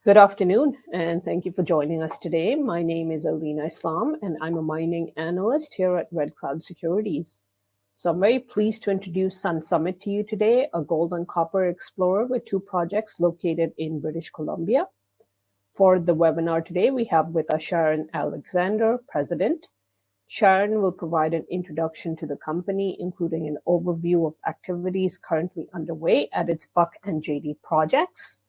Good afternoon, and thank you for joining us today. My name is Alina Islam, and I'm a mining analyst here at Red Cloud Securities. So I'm very pleased to introduce Sun Summit to you today, a gold and copper explorer with 2 projects located in British Columbia. For the webinar today, we have with us Sharyn Alexander, President. Sharyn will provide an introduction to the company, including an overview of activities currently underway at its Buck and JD projects.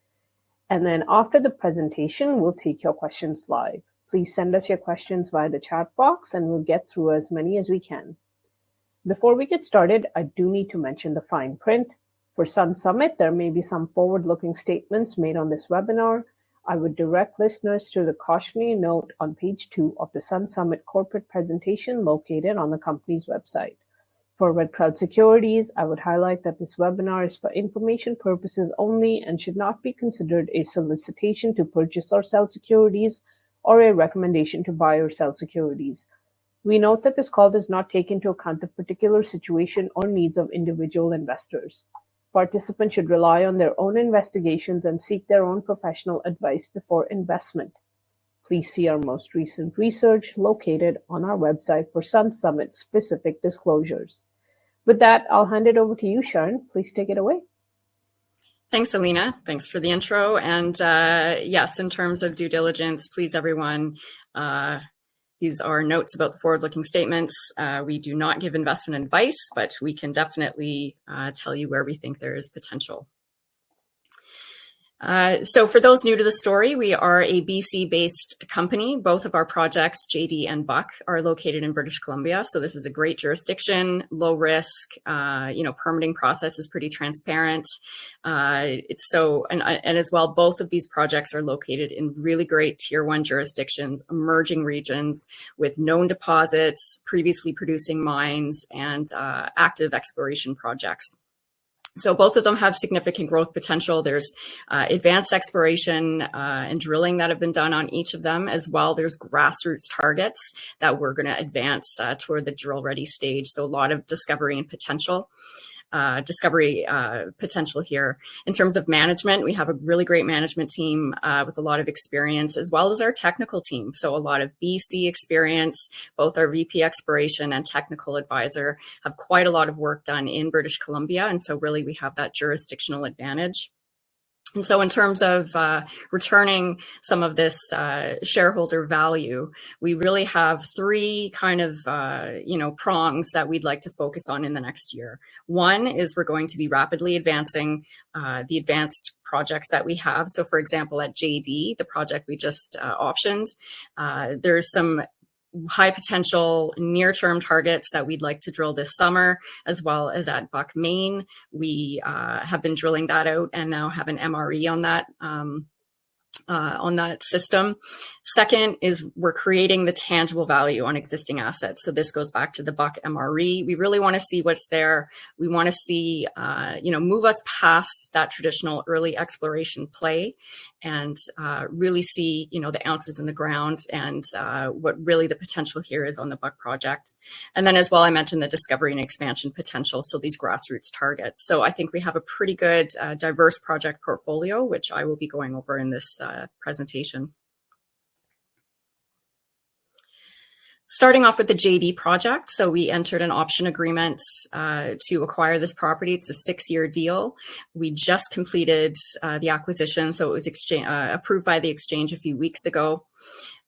And then after the presentation, we'll take your questions live. Please send us your questions via the chat box and we'll get through as many as we can. Before we get started, I do need to mention the fine print. For Sun Summit, there may be some forward-looking statements made on this webinar. I would direct listeners to the cautionary note on page 2 of the Sun Summit corporate presentation located on the company's website. For Red Cloud Securities, I would highlight that this webinar is for information purposes only and should not be considered a solicitation to purchase or sell securities or a recommendation to buy or sell securities. We note that this call does not take into account the particular situation or needs of individual investors. Participants should rely on their own investigations and seek their own professional advice before investment. Please see our most recent research located on our website for Sun Summit specific disclosures. With that, I'll hand it over to you, Sharyn. Please take it away. Thanks, Alina. Thanks for the intro. And yes, in terms of due diligence, please, everyone, these are notes about the forward-looking statements. We do not give investment advice, but we can definitely tell you where we think there is potential. So for those new to the story, we are a BC-based company. Both of our projects, JD and Buck, are located in British Columbia. So this is a great jurisdiction, low risk, permitting process is pretty transparent. And as well, both of these projects are located in really great tier 1 jurisdictions, emerging regions with known deposits, previously producing mines, and active exploration projects. So both of them have significant growth potential. There's advanced exploration and drilling that have been done on each of them. As well, there's grassroots targets that we're going to advance toward the drill ready stage. So a lot of discovery and potential. Potential here. In terms of management, we have a really great management team with a lot of experience, as well as our technical team. So a lot of BC experience. Both our VP Exploration and Technical Advisor have quite a lot of work done in British Columbia. And so really we have that jurisdictional advantage. And so in terms of returning some of this shareholder value, we really have 3 kind of, prongs that we'd like to focus on in the next year. One is we're going to be rapidly advancing the advanced projects that we have. So for example, at JD, the project we just optioned, there's some high potential near-term targets that we'd like to drill this summer, as well as at Buck, Maine. We have been drilling that out and now have an MRE on that system. Second is we're creating the tangible value on existing assets. So this goes back to the Buck MRE. We really want to see what's there. We want to see, move us past that traditional early exploration play and really see, the ounces in the ground and what really the potential here is on the Buck project. And then as well, I mentioned the discovery and expansion potential. So these grassroots targets. So I think we have a pretty good diverse project portfolio, which I will be going over in this presentation. Starting off with the JD project. So we entered an option agreement to acquire this property. It's a 6-year deal. We just completed the acquisition. So it was approved by the exchange a few weeks ago.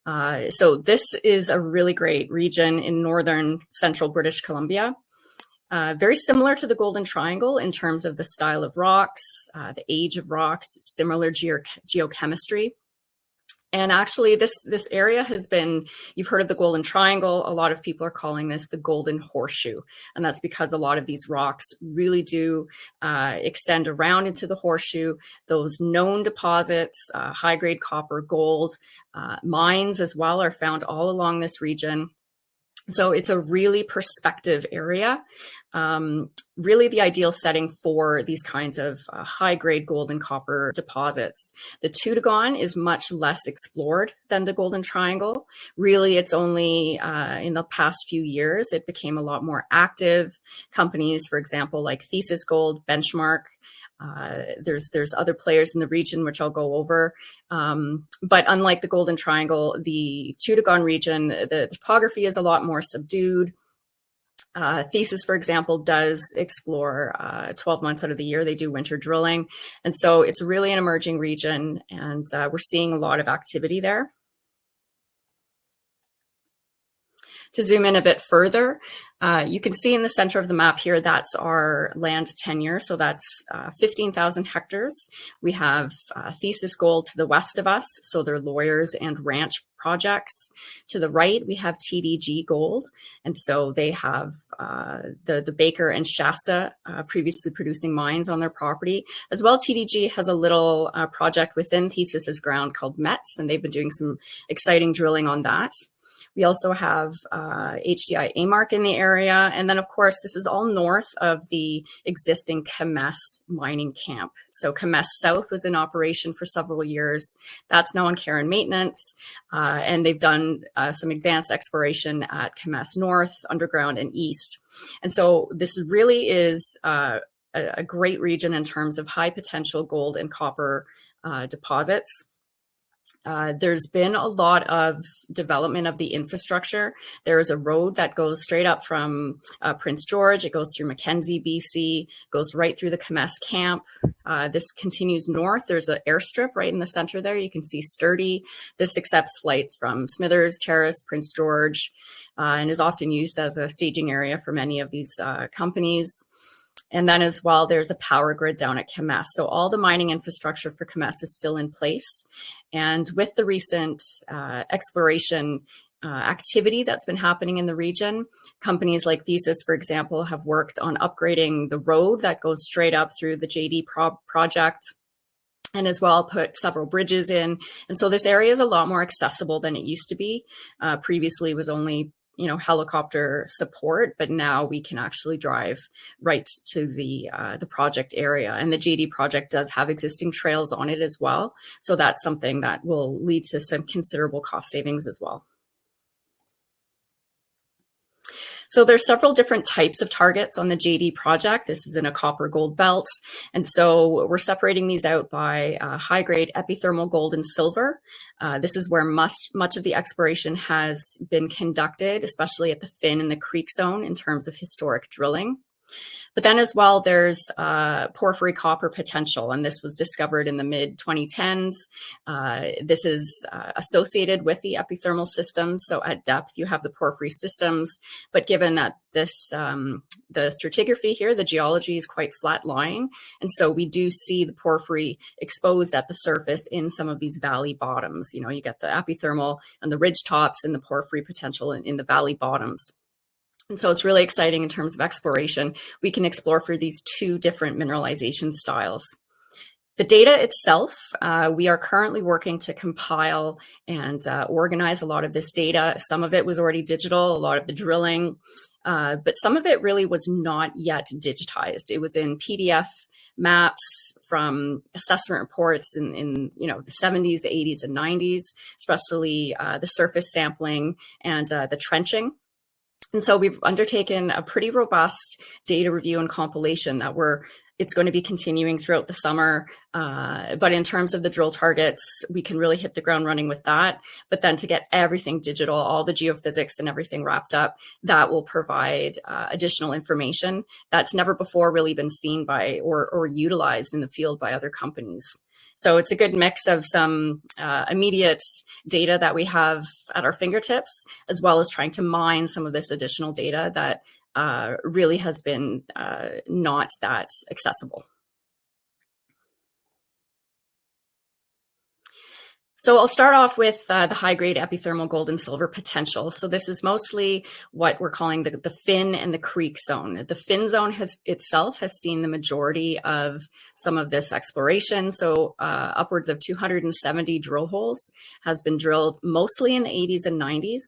So this is a really great region in northern central British Columbia. Very similar to the Golden Triangle in terms of the style of rocks, the age of rocks, similar geochemistry. And actually, this area has been, you've heard of the Golden Triangle. A lot of people are calling this the Golden Horseshoe. And that's because a lot of these rocks really do extend around into the horseshoe. Those known deposits, high-grade copper, gold, mines as well are found all along this region. So it's a really prospective area. really the ideal setting for these kinds of high-grade gold and copper deposits. The Toodoggone is much less explored than the Golden Triangle. Really, it's only in the past few years it became a lot more active. Companies, for example, like Thesis Gold, Benchmark, there's other players in the region, which I'll go over. But unlike the Golden Triangle, the Toodoggone region, the topography is a lot more subdued. Thesis, for example, does explore 12 months out of the year. They do winter drilling. And so it's really an emerging region, and we're seeing a lot of activity there. To zoom in a bit further, you can see in the center of the map here, that's our land tenure. So that's 15,000 hectares. We have Thesis Gold to the west of us. So they're lawyers and ranch projects. To the right, we have TDG Gold. And so they have the Baker and Shasta previously producing mines on their property. As well, TDG has a little project within Thesis's ground called METS, and they've been doing some exciting drilling on that. We also have HDI AMark in the area. And then, of course, this is all north of the existing Kemess mining camp. So Kemess South was in operation for several years. That's now on care and maintenance. And they've done some advanced exploration at Kemess North, underground, and east. And so this really is a great region in terms of high potential gold and copper deposits. There's been a lot of development of the infrastructure. There is a road that goes straight up from Prince George. It goes through Mackenzie, BC, goes right through the Kemess camp. This continues north. There's an airstrip right in the center there. You can see Sturdy. This accepts flights from Smithers, Terrace, Prince George, and is often used as a staging area for many of these companies. And then as well, there's a power grid down at Kemess. So all the mining infrastructure for Kemess is still in place. And with the recent exploration activity that's been happening in the region, companies like Thesis, for example, have worked on upgrading the road that goes straight up through the JD project, and as well put several bridges in. And so this area is a lot more accessible than it used to be. Previously, it was only helicopter support, but now we can actually drive right to the project area. And the JD project does have existing trails on it as well. So that's something that will lead to some considerable cost savings as well. So there's several different types of targets on the JD project. This is in a copper gold belt. And so we're separating these out by high grade epithermal gold and silver. This is where much of the exploration has been conducted, especially at the Finn and the Creek zone in terms of historic drilling. But then as well, there's porphyry copper potential, and this was discovered in the mid-2010s. This is associated with the epithermal systems. So at depth, you have the porphyry systems. But given that this, the stratigraphy here, the geology is quite flat-lying, and so we do see the porphyry exposed at the surface in some of these valley bottoms. You get the epithermal and the ridge tops and the porphyry potential in the valley bottoms. And so it's really exciting in terms of exploration. We can explore for these two different mineralization styles. The data itself, we are currently working to compile and organize a lot of this data. Some of it was already digital, a lot of the drilling, but some of it really was not yet digitized. It was in PDF maps from assessment reports in the 70s, 80s, and 90s, especially the surface sampling and the trenching. And so we've undertaken a pretty robust data review and compilation that it's going to be continuing throughout the summer. But in terms of the drill targets, we can really hit the ground running with that. But then to get everything digital, all the geophysics and everything wrapped up, that will provide additional information that's never before really been seen by or utilized in the field by other companies. So it's a good mix of some immediate data that we have at our fingertips, as well as trying to mine some of this additional data that really has been not that accessible. So I'll start off with the high-grade epithermal gold and silver potential. So this is mostly what we're calling the Finn and the Creek zone. The Finn zone itself has seen the majority of some of this exploration. So upwards of 270 drill holes has been drilled mostly in the 80s and 90s.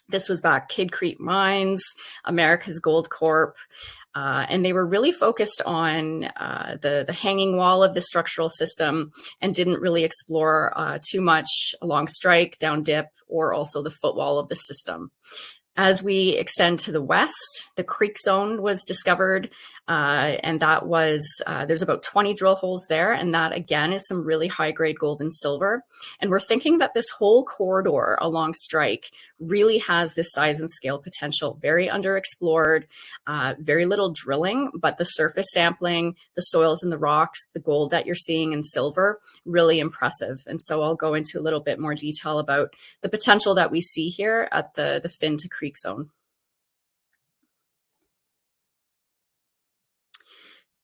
This was back Kidd Creek Mines, America's Gold Corp, and they were really focused on the hanging wall of the structural system and didn't really explore too much along strike, down dip, or also the footwall of the system. As we extend to the west, the Creek Zone was discovered, and that was, there's about 20 drill holes there, and that again is some really high-grade gold and silver. And we're thinking that this whole corridor along strike really has this size and scale potential, very underexplored, very little drilling, but the surface sampling, the soils and the rocks, the gold that you're seeing in silver, really impressive. And so I'll go into a little bit more detail about the potential that we see here at the Fin to Creek Zone.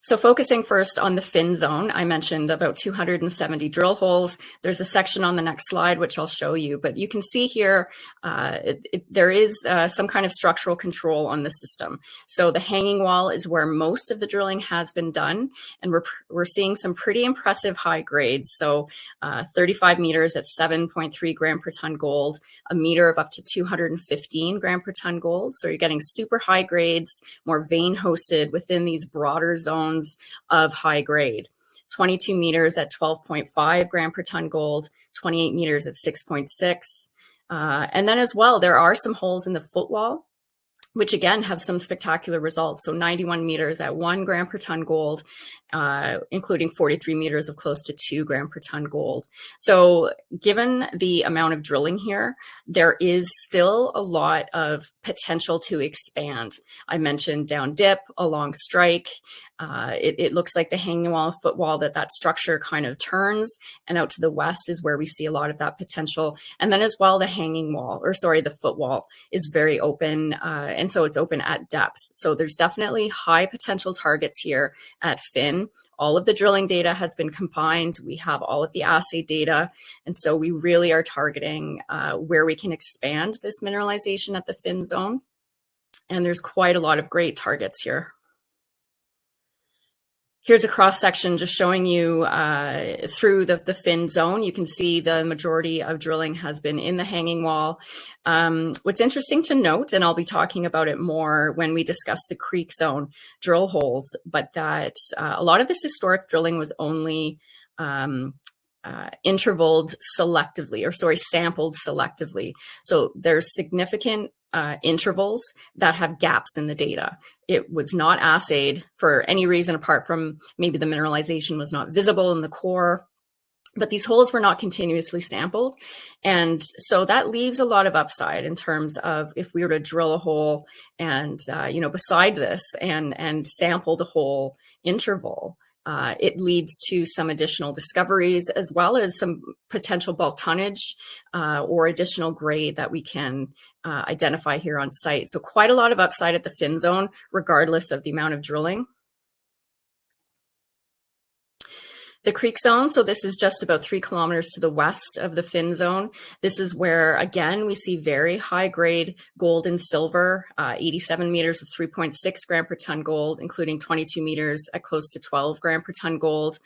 So focusing first on the Fin Zone, I mentioned about 270 drill holes. There's a section on the next slide, which I'll show you, but you can see here, there is some kind of structural control on the system. So the hanging wall is where most of the drilling has been done, and we're seeing some pretty impressive high grades. So 35 meters at 7.3 gram per ton gold, a meter of up to 215 gram per ton gold. So you're getting super high grades, more vein hosted within these broader zones of high grade. 22 meters at 12.5 gram per ton gold, 28 meters at 6.6. And then as well, there are some holes in the footwall, which again have some spectacular results. So 91 meters at 1 gram per ton gold, including 43 meters of close to 2 gram per ton gold. So given the amount of drilling here, there is still a lot of potential to expand. I mentioned down dip, along strike. It looks like the hanging wall, footwall, that structure kind of turns, and out to the west is where we see a lot of that potential. And then as well, the hanging wall, or sorry, the footwall is very open, and so it's open at depth. So there's definitely high potential targets here at Fin. All of the drilling data has been combined. We have all of the assay data, and so we really are targeting where we can expand this mineralization at the Fin Zone. And there's quite a lot of great targets here. Here's a cross section just showing you through the Fin Zone. You can see the majority of drilling has been in the hanging wall. What's interesting to note, and I'll be talking about it more when we discuss the Creek Zone drill holes, but that a lot of this historic drilling was only intervaled selectively, or sorry, sampled selectively. So there's significant intervals that have gaps in the data. It was not assayed for any reason apart from maybe the mineralization was not visible in the core, but these holes were not continuously sampled. And so that leaves a lot of upside in terms of if we were to drill a hole and, beside this and sample the whole interval, it leads to some additional discoveries as well as some potential bulk tonnage or additional grade that we can identify here on site. So quite a lot of upside at the Fin Zone, regardless of the amount of drilling. The Creek Zone, so this is just about 3 kilometers to the west of the Fin Zone. This is where, again, we see very high grade gold and silver, 87 meters of 3.6 gram per ton gold, including 22 meters at close to 12 gram per ton gold,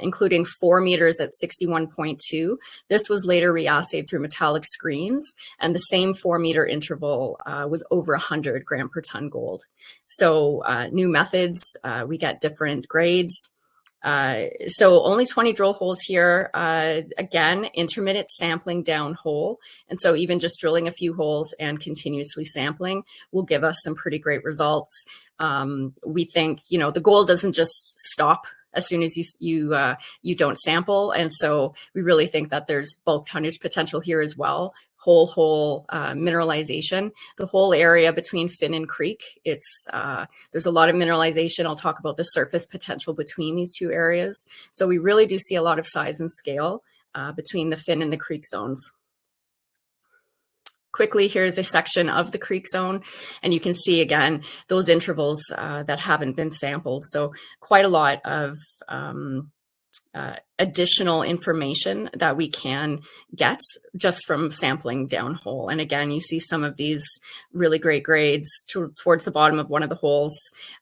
including 4 meters at 61.2. This was later reassayed through metallic screens, and the same 4 meter interval was over 100 gram per ton gold. So new methods, we get different grades. So only 20 drill holes here, again, intermittent sampling down hole. And so even just drilling a few holes and continuously sampling will give us some pretty great results. We think, the gold doesn't just stop as soon as you don't sample. And so we really think that there's bulk tonnage potential here as well. Whole mineralization, the whole area between Fin and Creek. There's a lot of mineralization. I'll talk about the surface potential between these two areas. So we really do see a lot of size and scale between the Fin and the Creek zones. Quickly, here's a section of the Creek Zone, and you can see again those intervals that haven't been sampled. So quite a lot of additional information that we can get just from sampling downhole. And again, you see some of these really great grades towards the bottom of one of the holes,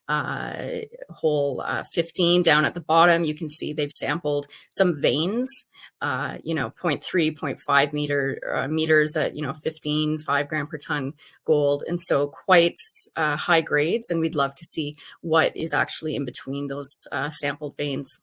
hole 15 down at the bottom. You can see they've sampled some veins, 0.3, 0.5 meters at, 15, 5 gram per ton gold. And so quite high grades. And we'd love to see what is actually in between those sampled veins.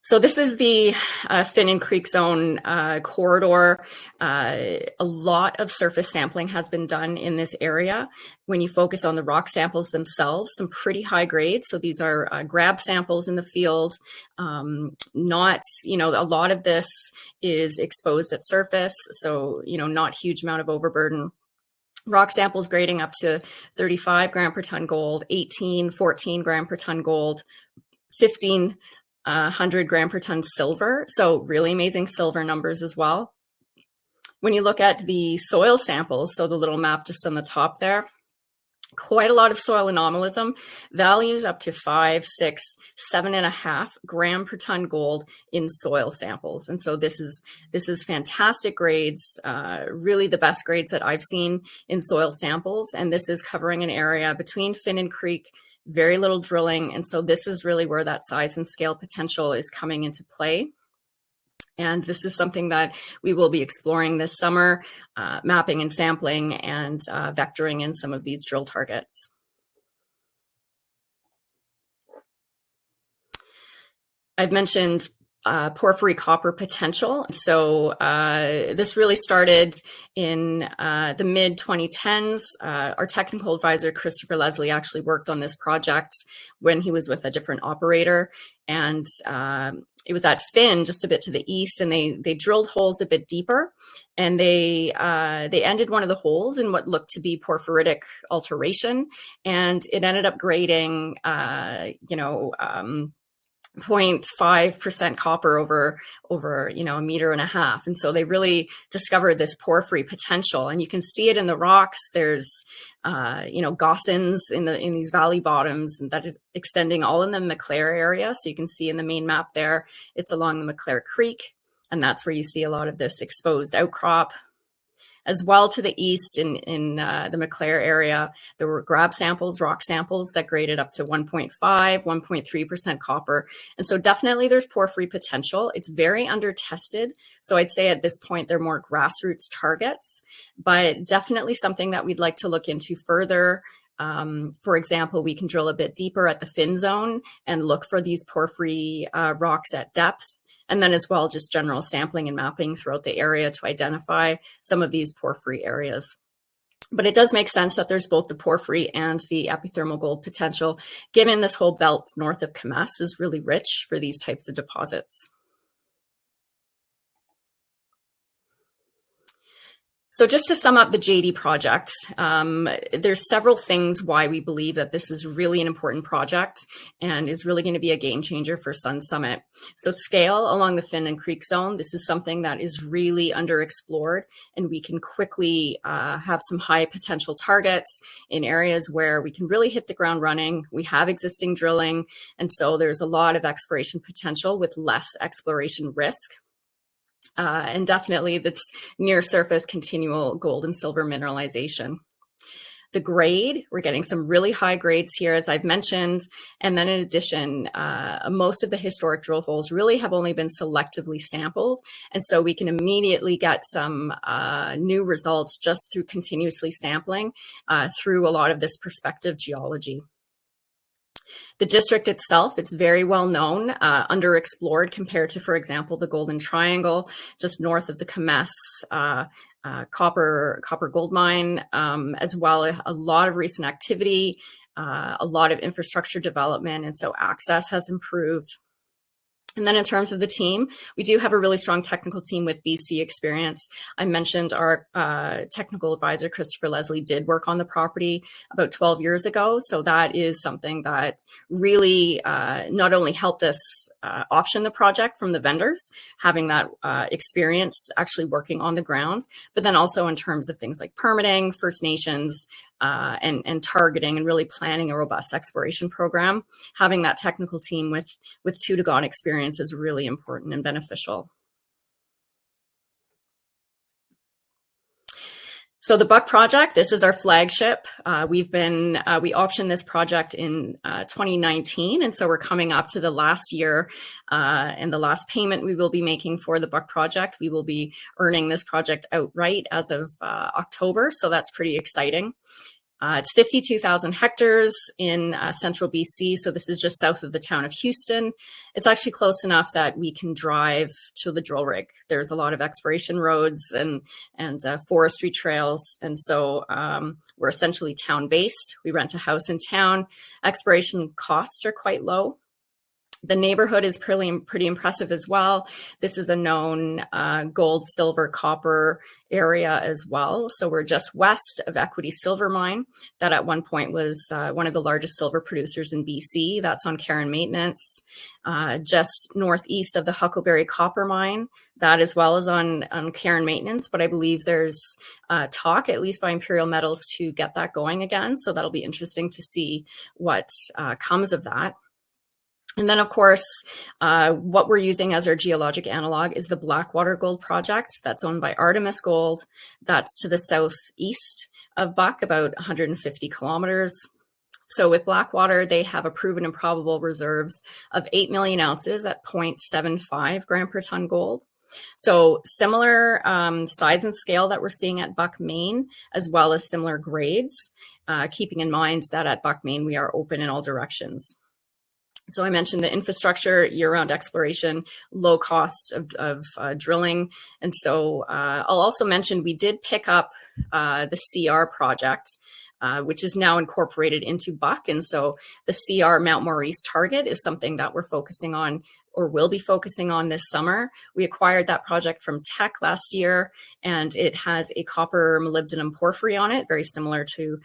So this is the Finnan Creek Zone corridor. A lot of surface sampling has been done in this area. When you focus on the rock samples themselves, some pretty high grades. So these are grab samples in the field. Not, a lot of this is exposed at surface. So, not huge amount of overburden. Rock samples grading up to 35 gram per ton gold, 18, 14 gram per ton gold, 15, 100 gram per ton silver. So really amazing silver numbers as well. When you look at the soil samples, so the little map just on the top there, quite a lot of soil anomalism, values up to 5, 6, 7.5 gram per ton gold in soil samples. And so this is fantastic grades, really the best grades that I've seen in soil samples. And this is covering an area between Finnan Creek, very little drilling. And so this is really where that size and scale potential is coming into play. And this is something that we will be exploring this summer, mapping and sampling and vectoring in some of these drill targets. I've mentioned porphyry copper potential. So this really started in the mid 2010s. Our technical advisor, Christopher Leslie, actually worked on this project when he was with a different operator. And it was at Finn, just a bit to the east, and they drilled holes a bit deeper. And they ended one of the holes in what looked to be porphyritic alteration. And it ended up grading, 0.5% copper over 1.5 meters. And so they really discovered this porphyry potential, and you can see it in the rocks. There's gossins in these valley bottoms, and that is extending all in the McClare area. So you can see in the main map there, it's along the McClare Creek, and that's where you see a lot of this exposed outcrop. As well to the east in the McClare area, there were grab samples, rock samples that graded up to 1.5, 1.3% copper. And so definitely there's porphyry potential. It's very under tested. So I'd say at this point, they're more grassroots targets, but definitely something that we'd like to look into further. For example, we can drill a bit deeper at the Finn zone and look for these porphyry rocks at depth. And then as well, just general sampling and mapping throughout the area to identify some of these porphyry areas. But it does make sense that there's both the porphyry and the epithermal gold potential, given this whole belt north of Camas is really rich for these types of deposits. So just to sum up the JD project, there's several things why we believe that this is really an important project and is really going to be a game changer for Sun Summit. So scale along the Finnan Creek Zone, this is something that is really underexplored, and we can quickly have some high potential targets in areas where we can really hit the ground running. We have existing drilling, and so there's a lot of exploration potential with less exploration risk. And definitely that's near surface continual gold and silver mineralization. The grade, we're getting some really high grades here, as I've mentioned. And then in addition, most of the historic drill holes really have only been selectively sampled. And so we can immediately get some new results just through continuously sampling through a lot of this prospective geology. The district itself, it's very well known, underexplored compared to, for example, the Golden Triangle, just north of the Camas copper gold mine, as well as a lot of recent activity, a lot of infrastructure development, and so access has improved. And then in terms of the team, we do have a really strong technical team with BC experience. I mentioned our technical advisor, Christopher Leslie, did work on the property about 12 years ago. So that is something that really not only helped us option the project from the vendors, having that experience actually working on the ground, but then also in terms of things like permitting, First Nations, and targeting and really planning a robust exploration program. Having that technical team with 2-to-1 experience is really important and beneficial. So the Buck project, this is our flagship. We optioned this project in 2019, and so we're coming up to the last year and the last payment we will be making for the Buck project. We will be earning this project outright as of October, so that's pretty exciting. It's 52,000 hectares in central BC, so this is just south of the town of Houston. It's actually close enough that we can drive to the drill rig. There's a lot of exploration roads and forestry trails, and so we're essentially town-based. We rent a house in town. Exploration costs are quite low. The neighborhood is pretty impressive as well. This is a known gold, silver, copper area as well. So we're just west of Equity Silver Mine. That at one point was one of the largest silver producers in BC. That's on care and maintenance. Just northeast of the Huckleberry Copper Mine. That as well is on care and maintenance, but I believe there's talk, at least by Imperial Metals, to get that going again. So that'll be interesting to see what comes of that. And then, of course, what we're using as our geologic analog is the Blackwater Gold Project. That's owned by Artemis Gold. That's to the southeast of Buck, about 150 kilometers. So with Blackwater, they have a proven and probable reserves of 8 million ounces at 0.75 gram per ton gold. So similar size and scale that we're seeing at Buck Main, as well as similar grades, keeping in mind that at Buck Main, we are open in all directions. So I mentioned the infrastructure, year-round exploration, low cost of drilling. And so I'll also mention we did pick up the CR project, which is now incorporated into Buck. And so the CR Mount Maurice target is something that we're focusing on or will be focusing on this summer. We acquired that project from Teck last year, and it has a copper molybdenum porphyry on it, very similar to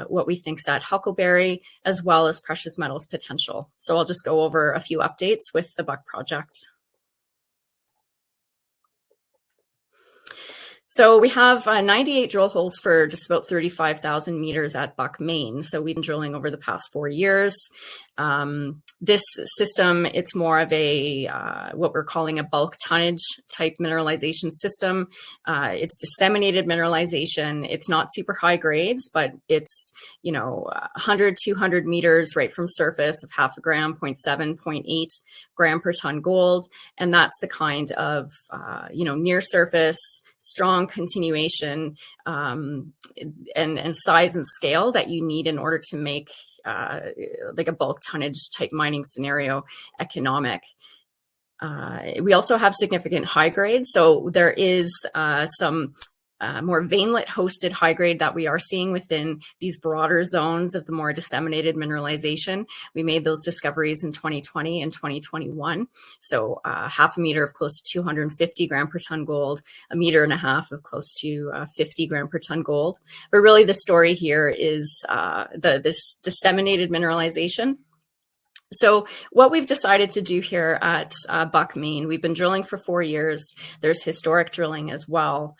what we think is at Huckleberry, as well as precious metals potential. So I'll just go over a few updates with the Buck project. So we have 98 drill holes for just about 35,000 meters at Buck Main. So we've been drilling over the past 4 years. This system, it's more of a what we're calling a bulk tonnage type mineralization system. It's disseminated mineralization. It's not super high grades, but it's 100, 200 meters right from surface of half a gram, 0.7, 0.8 gram per ton gold, and that's the kind of near surface, strong continuation, and size and scale that you need in order to make like a bulk tonnage type mining scenario economic. We also have significant high grade. So there is some more veinlet hosted high grade that we are seeing within these broader zones of the more disseminated mineralization. We made those discoveries in 2020 and 2021. So half a meter of close to 250 gram per ton gold, 1.5 meters of close to 50 gram per ton gold. But really the story here is this disseminated mineralization. So what we've decided to do here at Buck Main, we've been drilling for 4 years. There's historic drilling as well.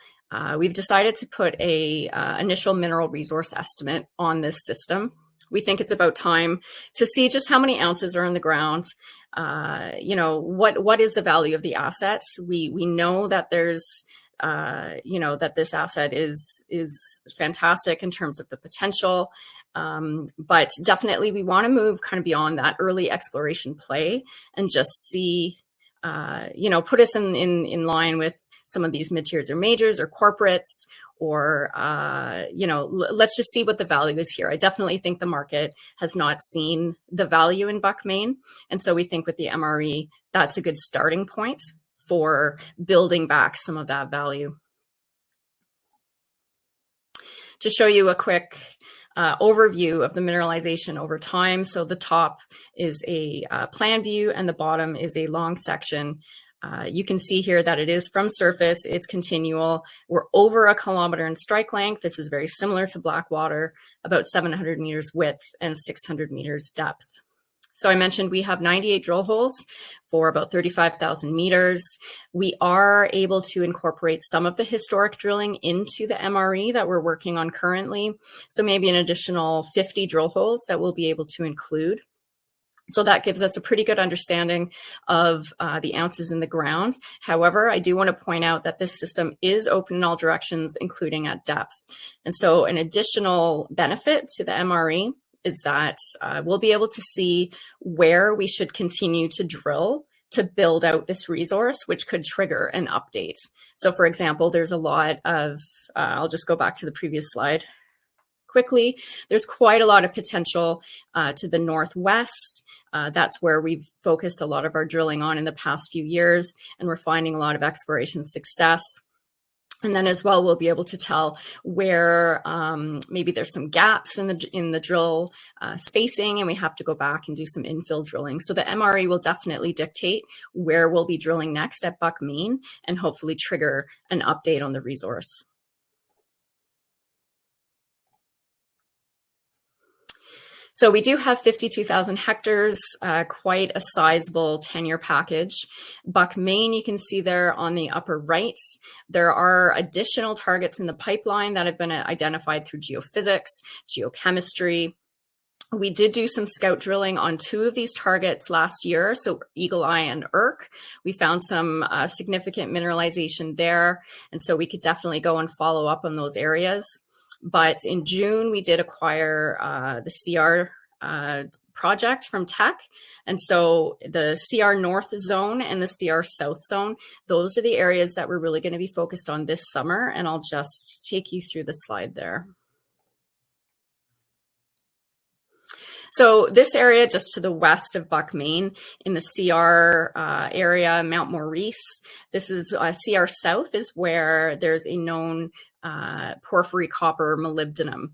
We've decided to put a initial mineral resource estimate on this system. We think it's about time to see just how many ounces are in the ground. What is the value of the assets? We know that there's that this asset is fantastic in terms of the potential. But definitely we want to move kind of beyond that early exploration play and just see, put us in line with some of these mid-tiers or majors or corporates, or, let's just see what the value is here. I definitely think the market has not seen the value in Buck Main. And so we think with the MRE, that's a good starting point for building back some of that value. To show you a quick overview of the mineralization over time. So the top is a plan view and the bottom is a long section. You can see here that it is from surface, it's continual. We're over 1 kilometer in strike length. This is very similar to Blackwater, about 700 meters width and 600 meters depth. So I mentioned we have 98 drill holes for about 35,000 meters. We are able to incorporate some of the historic drilling into the MRE that we're working on currently. So maybe an additional 50 drill holes that we'll be able to include. So that gives us a pretty good understanding of the ounces in the ground. However, I do want to point out that this system is open in all directions, including at depth. And so an additional benefit to the MRE is that we'll be able to see where we should continue to drill to build out this resource, which could trigger an update. So for example, there's a lot of, I'll just go back to the previous slide quickly. There's quite a lot of potential to the northwest. That's where we've focused a lot of our drilling on in the past few years, and we're finding a lot of exploration success. And then as well, we'll be able to tell where maybe there's some gaps in the drill spacing, and we have to go back and do some infill drilling. So the MRE will definitely dictate where we'll be drilling next at Buck Main and hopefully trigger an update on the resource. So we do have 52,000 hectares, quite a sizable tenure package. Buck Main, you can see there on the upper right. There are additional targets in the pipeline that have been identified through geophysics, geochemistry. We did do some scout drilling on 2 of these targets last year, so Eagle Eye and Irk. We found some significant mineralization there, and so we could definitely go and follow up on those areas. But in June, we did acquire the CR project from Teck. And so the CR North zone and the CR South zone, those are the areas that we're really going to be focused on this summer. And I'll just take you through the slide there. So this area just to the west of Buck Main in the CR area, Mount Maurice, this is CR South is where there's a known porphyry copper molybdenum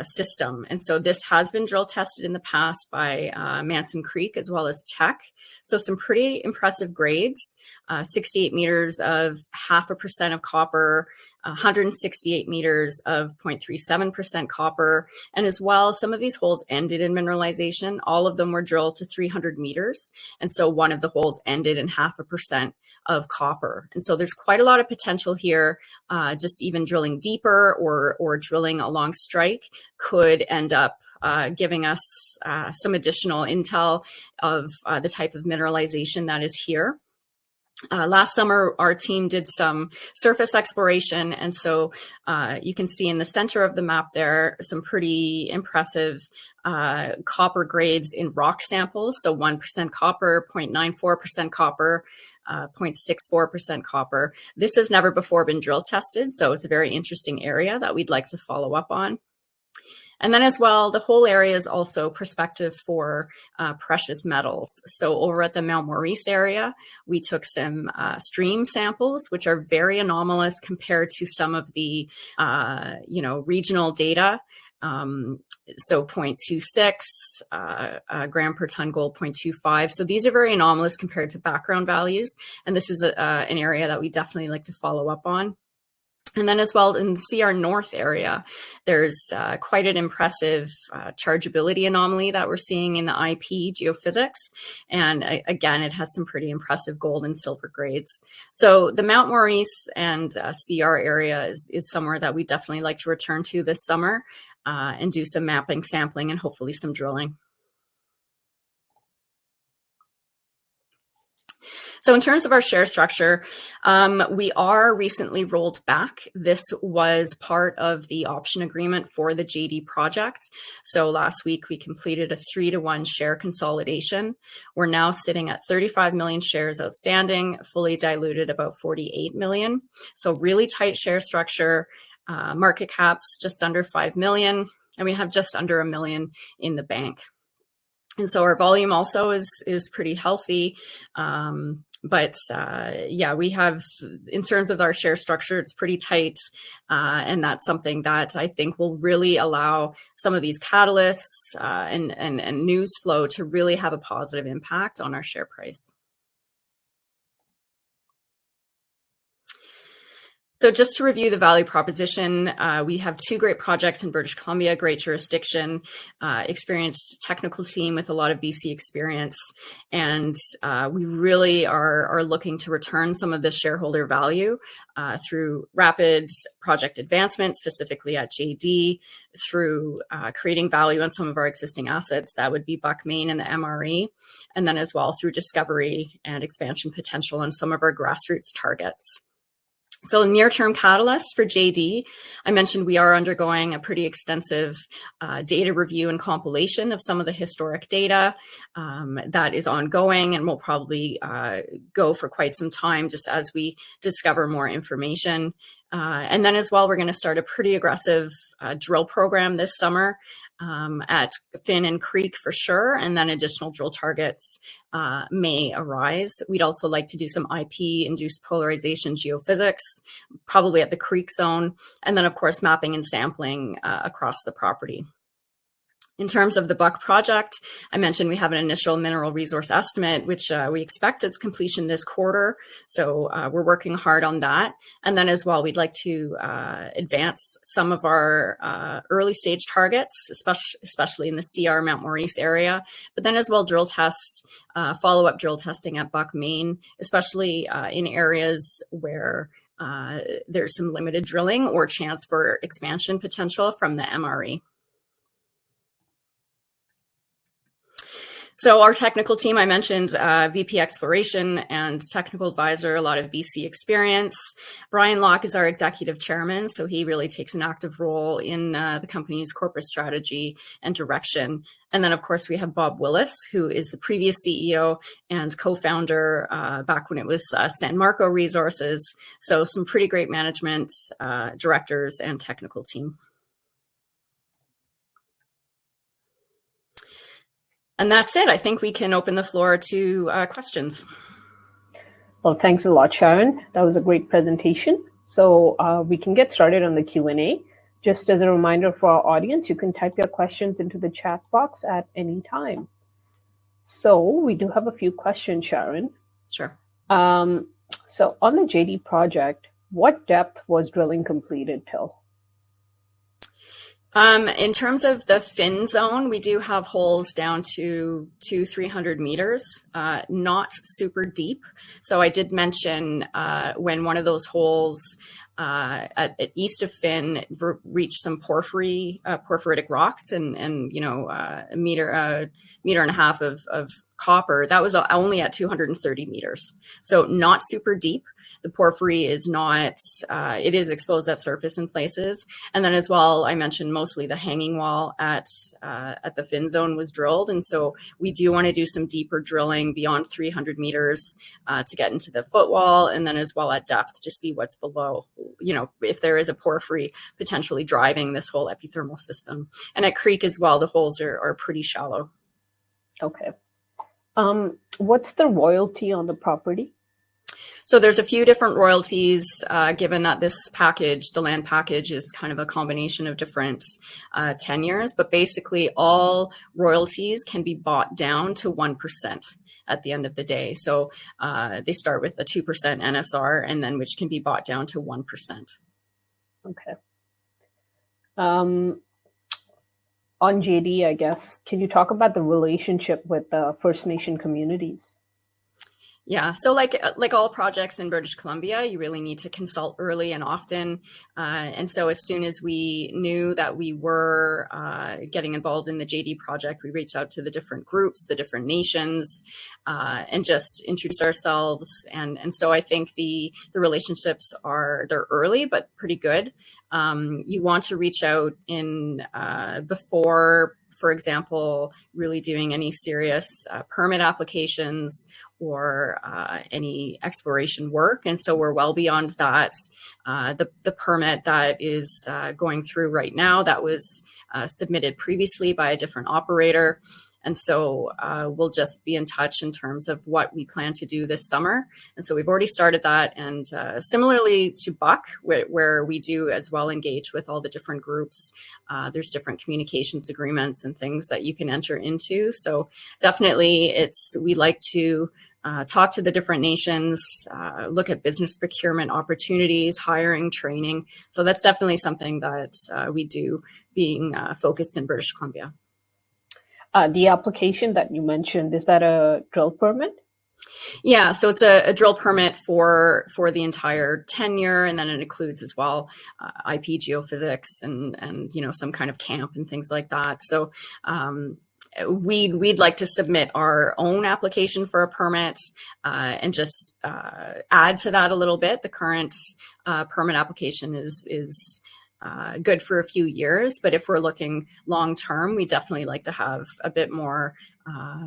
system. And so this has been drill tested in the past by Manson Creek as well as Teck. So some pretty impressive grades, 68 meters of 0.5% of copper, 168 meters of 0.37% copper. And as well, some of these holes ended in mineralization. All of them were drilled to 300 meters. And so one of the holes ended in 0.5% of copper. And so there's quite a lot of potential here. Just even drilling deeper or drilling along strike could end up giving us some additional intel of the type of mineralization that is here. Last summer, our team did some surface exploration, and so you can see in the center of the map there some pretty impressive copper grades in rock samples. So 1% copper, 0.94% copper, 0.64% copper. This has never before been drill tested, so it's a very interesting area that we'd like to follow up on. And then as well, the whole area is also prospective for precious metals. So over at the Mount Maurice area, we took some stream samples, which are very anomalous compared to some of the, regional data. So 0.26 gram per ton gold, 0.25. So these are very anomalous compared to background values. And this is an area that we definitely like to follow up on. And then as well in the CR North area, there's quite an impressive chargeability anomaly that we're seeing in the IP geophysics. And again, it has some pretty impressive gold and silver grades. So the Mount Maurice and CR area is somewhere that we definitely like to return to this summer and do some mapping, sampling, and hopefully some drilling. So in terms of our share structure, we are recently rolled back. This was part of the option agreement for the JD project. So last week we completed a 3-to-1 share consolidation. We're now sitting at 35 million shares outstanding, fully diluted about 48 million. So really tight share structure, market caps just under 5 million, and we have just under 1 million in the bank. And so our volume also is pretty healthy. But yeah, we have, in terms of our share structure, it's pretty tight. And that's something that I think will really allow some of these catalysts and news flow to really have a positive impact on our share price. So just to review the value proposition, we have 2 great projects in British Columbia, great jurisdiction, experienced technical team with a lot of BC experience, and we really are looking to return some of the shareholder value through rapid project advancement, specifically at JD, through creating value on some of our existing assets, that would be Buckmain and the MRE, and then as well through discovery and expansion potential on some of our grassroots targets. So near-term catalysts for JD, I mentioned we are undergoing a pretty extensive data review and compilation of some of the historic data that is ongoing and will probably go for quite some time just as we discover more information. And then as well, we're going to start a pretty aggressive drill program this summer at Finn and Creek for sure, and then additional drill targets may arise. We'd also like to do some IP-induced polarization geophysics, probably at the Creek zone, and then of course mapping and sampling across the property. In terms of the Buck project, I mentioned we have an initial mineral resource estimate, which we expect its completion this quarter. So we're working hard on that. And then as well, we'd like to advance some of our early stage targets, especially in the CR Mount Maurice area, but then as well drill test, follow-up drill testing at Buckmain, especially in areas where there's some limited drilling or chance for expansion potential from the MRE. So our technical team, I mentioned VP Exploration and technical advisor, a lot of BC experience. Brian Locke is our executive chairman, so he really takes an active role in the company's corporate strategy and direction. And then, of course, we have Bob Willis, who is the previous CEO and co-founder back when it was San Marco Resources. So some pretty great management, directors, and technical team. And that's it. I think we can open the floor to questions. Well, thanks a lot, Sharyn. That was a great presentation. So we can get started on the Q&A. Just as a reminder for our audience, you can type your questions into the chat box at any time. So we do have a few questions, Sharyn. Sure. So on the JD project, what depth was drilling completed till? In terms of the Finn zone, we do have holes down to 200-300 meters, not super deep. So I did mention when one of those holes at east of Finn reached some porphyritic rocks and you know a meter and a half of copper, that was only at 230 meters. So not super deep. The porphyry is not, it is exposed at surface in places. And then as well, I mentioned mostly the hanging wall at the Finn zone was drilled. And so we do want to do some deeper drilling beyond 300 meters to get into the footwall, and then as well at depth to see what's below, you know, if there is a porphyry potentially driving this whole epithermal system. And at Creek as well, the holes are pretty shallow. Okay. What's the royalty on the property? So there's a few different royalties, given that this package, the land package, is kind of a combination of different tenures, but basically all royalties can be bought down to 1% at the end of the day. So they start with a 2% NSR, and then which can be bought down to 1%. Okay. On JD, I guess, can you talk about the relationship with the First Nation communities? Yeah, so like all projects in British Columbia, you really need to consult early and often. And so as soon as we knew that we were getting involved in the JD project, we reached out to the different groups, the different nations, and just introduced ourselves. And so I think the relationships they're early, but pretty good. You want to reach out in before, for example, really doing any serious permit applications or any exploration work. And so we're well beyond that. The permit that is going through right now, that was submitted previously by a different operator. And so we'll just be in touch in terms of what we plan to do this summer. And so we've already started that. And similarly to Buck, where we do as well engage with all the different groups, there's different communications agreements and things that you can enter into. So definitely we like to talk to the different nations, look at business procurement opportunities, hiring, training. So that's definitely something that we do, being focused in British Columbia. The application that you mentioned, is that a drill permit? Yeah, so it's a drill permit for the entire tenure, and then it includes as well IP geophysics and some kind of camp and things like that. So we'd like to submit our own application for a permit and just add to that a little bit. The current permit application is good for a few years, but if we're looking long term, we definitely like to have a bit more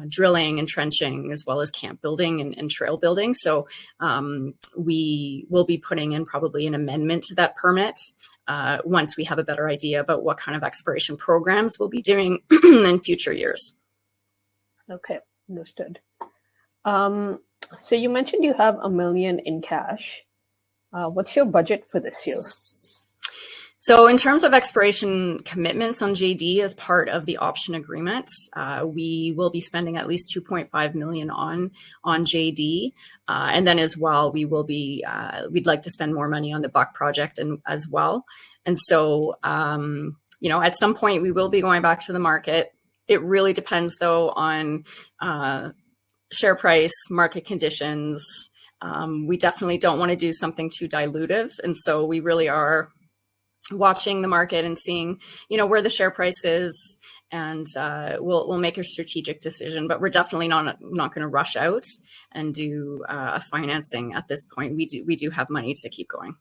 drilling and trenching, as well as camp building and trail building. So we will be putting in probably an amendment to that permit once we have a better idea about what kind of exploration programs we'll be doing in future years. Okay, understood. So you mentioned you have $1 million in cash. What's your budget for this year? So in terms of exploration commitments on JD as part of the option agreement, we will be spending at least $2.5 million on JD. And then as well, we'd like to spend more money on the Buck project as well. And so, at some point we will be going back to the market. It really depends though on share price, market conditions. We definitely don't want to do something too dilutive. And so we really are watching the market and seeing, where the share price is, and we'll make a strategic decision. But we're definitely not going to rush out and do a financing at this point. We do have money to keep going.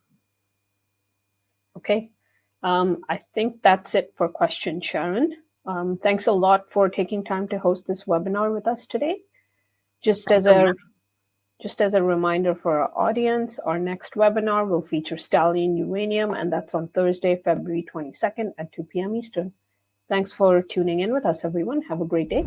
Okay, I think that's it for questions, Sharyn. Thanks a lot for taking time to host this webinar with us today. Just as a reminder for our audience, our next webinar will feature Stallion Uranium, and that's on Thursday, February 22nd at 2 p.m. Eastern. Thanks for tuning in with us, everyone. Have a great day.